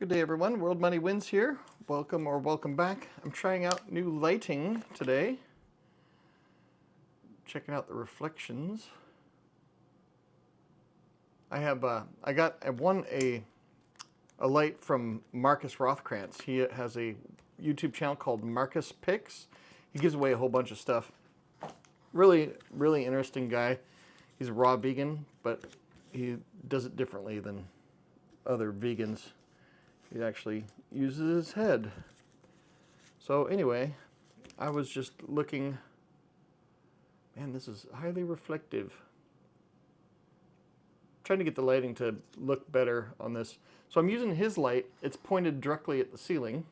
Good day, everyone. World Money Wins here. Welcome or welcome back. I'm trying out new lighting today. Checking out the reflections. I won a light from Marcus Rothkrantz. He has a YouTube channel called Marcus Picks. He gives away a whole bunch of stuff. Really interesting guy. He's a raw vegan, but he does it differently than other vegans. He actually uses his head. So anyway, I was just looking. Man, this is highly reflective. Trying to get the lighting to look better on this. So I'm using his light. It's pointed directly at the ceiling.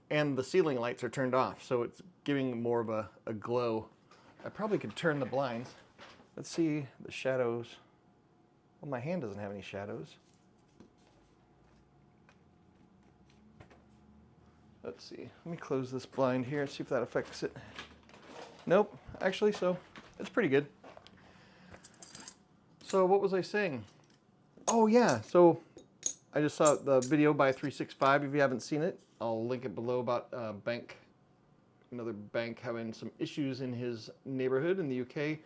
And the ceiling lights are turned off, so it's giving more of a glow. I probably could turn the blinds. Let's see the shadows. Well, my hand doesn't have any shadows. Let's see. Let me close this blind here and see if that affects it. Nope, actually, so it's pretty good. So what was I saying? Oh yeah, so I just saw the video by 365. If you haven't seen it, I'll link it below about another bank having some issues in his neighborhood in the UK.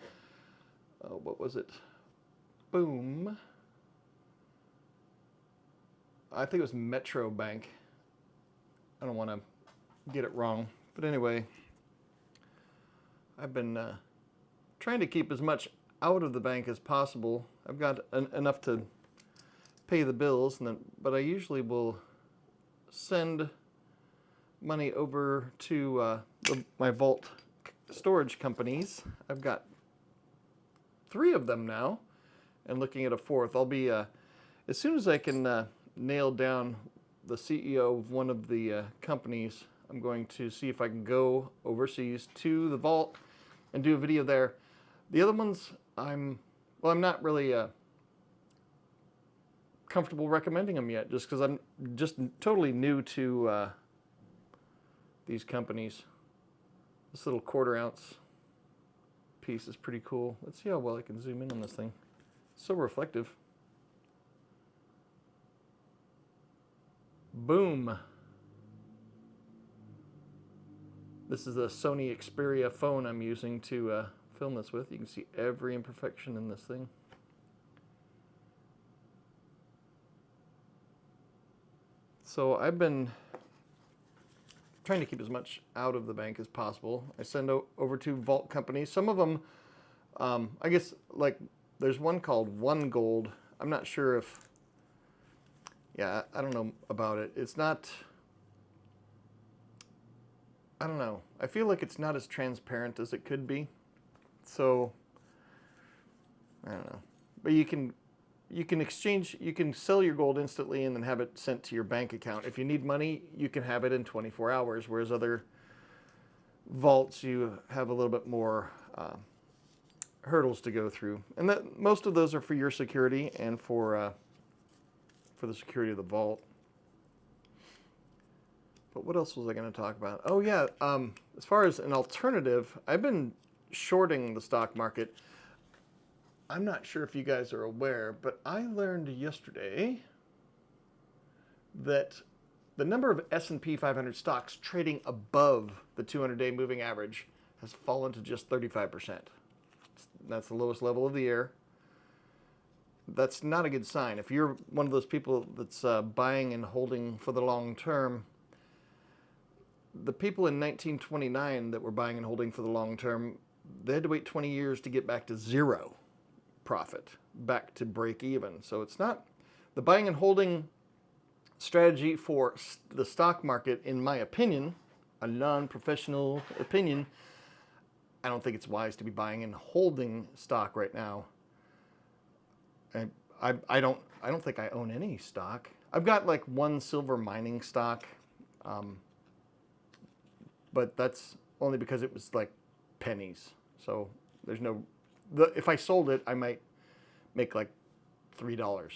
What was it? Boom. I think it was Metro Bank. I don't want to get it wrong. But anyway, I've been trying to keep as much out of the bank as possible. I've got enough to pay the bills, but I usually will send money over to my vault storage companies. I've got 3 of them now, and looking at a 4th. I'll be, as soon as I can nail down the CEO of one of the companies, I'm going to see if I can go overseas to the vault and do a video there. The other ones, I'm not really comfortable recommending them yet, just because I'm just totally new to these companies. This little 1/4 ounce piece is pretty cool. Let's see how well I can zoom in on this thing. It's so reflective. Boom. This is a Sony Xperia phone I'm using to film this with. You can see every imperfection in this thing. So I've been trying to keep as much out of the bank as possible. I send over to vault companies. Some of them, I guess, like there's one called One Gold. I'm not sure if, yeah, I don't know about it. It's not, I don't know. I feel like it's not as transparent as it could be. So, I don't know. But you can exchange, you can sell your gold instantly and then have it sent to your bank account. If you need money, you can have it in 24 hours, whereas other vaults, you have a little bit more hurdles to go through. And that most of those are for your security and for the security of the vault. But what else was I going to talk about? Oh yeah, as far as an alternative, I've been shorting the stock market. I'm not sure if you guys are aware, but I learned yesterday that the number of S&P 500 stocks trading above the 200-day moving average has fallen to just 35%. That's the lowest level of the year. That's not a good sign. If you're one of those people that's buying and holding for the long term, the people in 1929 that were buying and holding for the long term, they had to wait 20 years to get back to zero profit, back to break even. So it's not the buying and holding strategy for the stock market, in my opinion, a non-professional opinion. I don't think it's wise to be buying and holding stock right now. I don't think I own any stock. I've got like one silver mining stock, but that's only because it was like pennies. So there's no, if I sold it, I might make like $3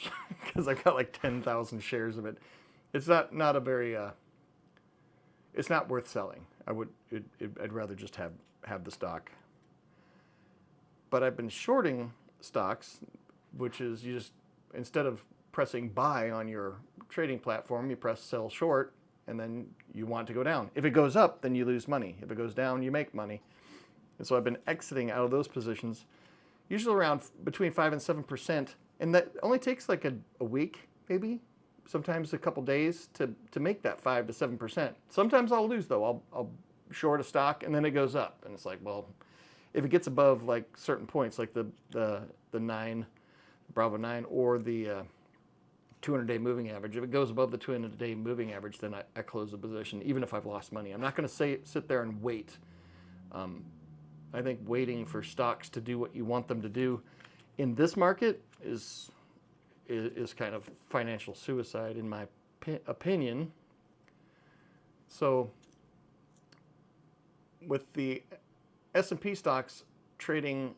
because I've got like 10,000 shares of it. It's not a very, it's not worth selling. I'd rather just have the stock. But I've been shorting stocks, which is you just, instead of pressing buy on your trading platform, you press sell short, and then you want to go down. If it goes up, then you lose money. If it goes down, you make money. And so I've been exiting out of those positions, usually around between 5 and 7%. And that only takes like a week, maybe, sometimes a couple days to make that 5 to 7%. Sometimes I'll lose though. I'll short a stock and then it goes up. And it's like, well, if it gets above like certain points, like the 9, Bravo 9, or the 200-day moving average, if it goes above the 200-day moving average, then I close the position, even if I've lost money. I'm not going to sit there and wait. I think waiting for stocks to do what you want them to do in this market is kind of financial suicide, in my opinion. So with the S&P stocks trading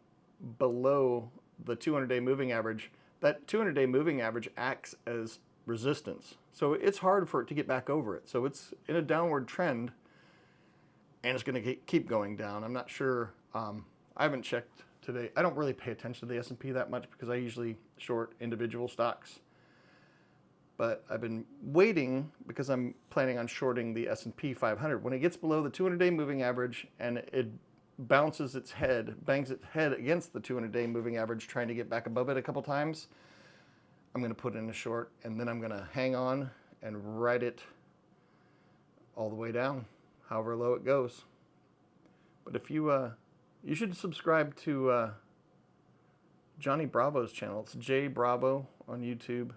below the 200-day moving average, that 200-day moving average acts as resistance. So it's hard for it to get back over it. So it's in a downward trend, and it's going to keep going down. I'm not sure. I haven't checked today. I don't really pay attention to the S&P that much because I usually short individual stocks. But I've been waiting because I'm planning on shorting the S&P 500. When it gets below the 200-day moving average and it bangs its head against the 200-day moving average, trying to get back above it a couple times, I'm going to put in a short, and then I'm going to hang on and ride it all the way down, however low it goes. But if you should subscribe to Johnny Bravo's channel. It's J Bravo on YouTube.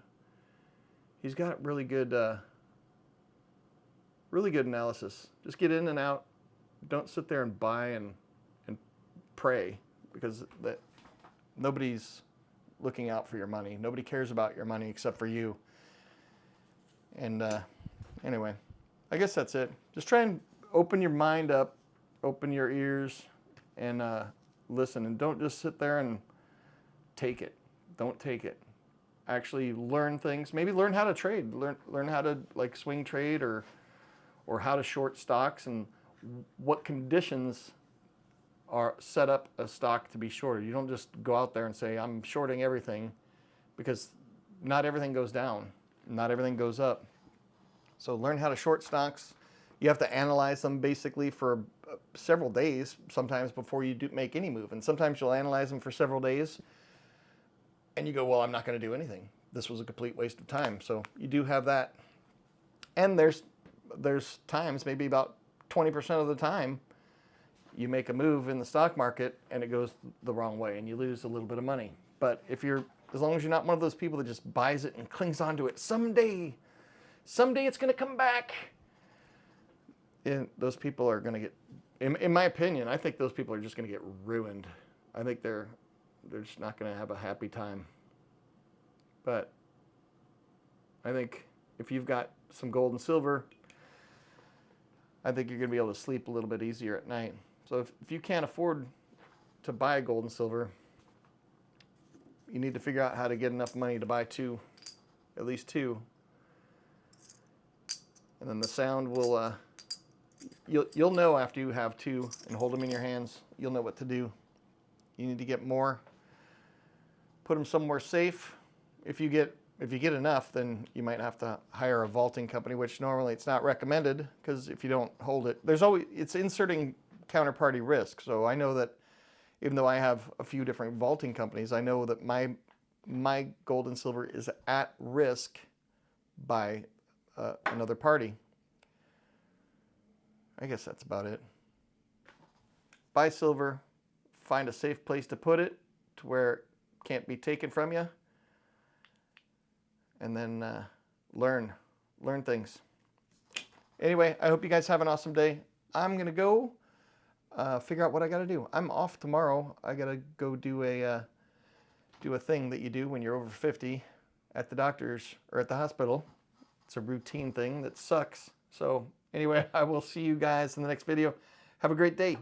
He's got really good analysis. Just get in and out. Don't sit there and buy and pray, because nobody's looking out for your money. Nobody cares about your money except for you. And anyway, I guess that's it. Just try and open your mind up, open your ears, and listen. And don't just sit there and take it. Don't take it. Actually learn things. Maybe learn how to trade. Learn how to like swing trade or how to short stocks, and what conditions are set up a stock to be shorted. You don't just go out there and say, I'm shorting everything, because not everything goes down. Not everything goes up. So learn how to short stocks. You have to analyze them basically for several days sometimes before you make any move. And sometimes you'll analyze them for several days and you go, well, I'm not going to do anything. This was a complete waste of time. So you do have that. And there's times, maybe about 20% of the time, you make a move in the stock market and it goes the wrong way and you lose a little bit of money. But as long as you're not one of those people that just buys it and clings onto it, someday it's going to come back. And those people are going to get, in my opinion, I think those people are just going to get ruined. I think they're just not going to have a happy time. But I think if you've got some gold and silver, I think you're going to be able to sleep a little bit easier at night. So if you can't afford to buy gold and silver, you need to figure out how to get enough money to buy at least two. And then the sound will, you'll know after you have two and hold them in your hands, you'll know what to do. You need to get more, put them somewhere safe. If you get enough, then you might have to hire a vaulting company, which normally it's not recommended, because if you don't hold it, it's inserting counterparty risk. So I know that even though I have a few different vaulting companies, I know that my gold and silver is at risk by another party. I guess that's about it. Buy silver, find a safe place to put it to where it can't be taken from you, and then learn things. Anyway, I hope you guys have an awesome day. I'm gonna go figure out what I gotta do. I'm off tomorrow. I gotta go do a thing that you do when you're over 50 at the doctor's or at the hospital. It's a routine thing that sucks. So anyway, I will see you guys in the next video. Have a great day.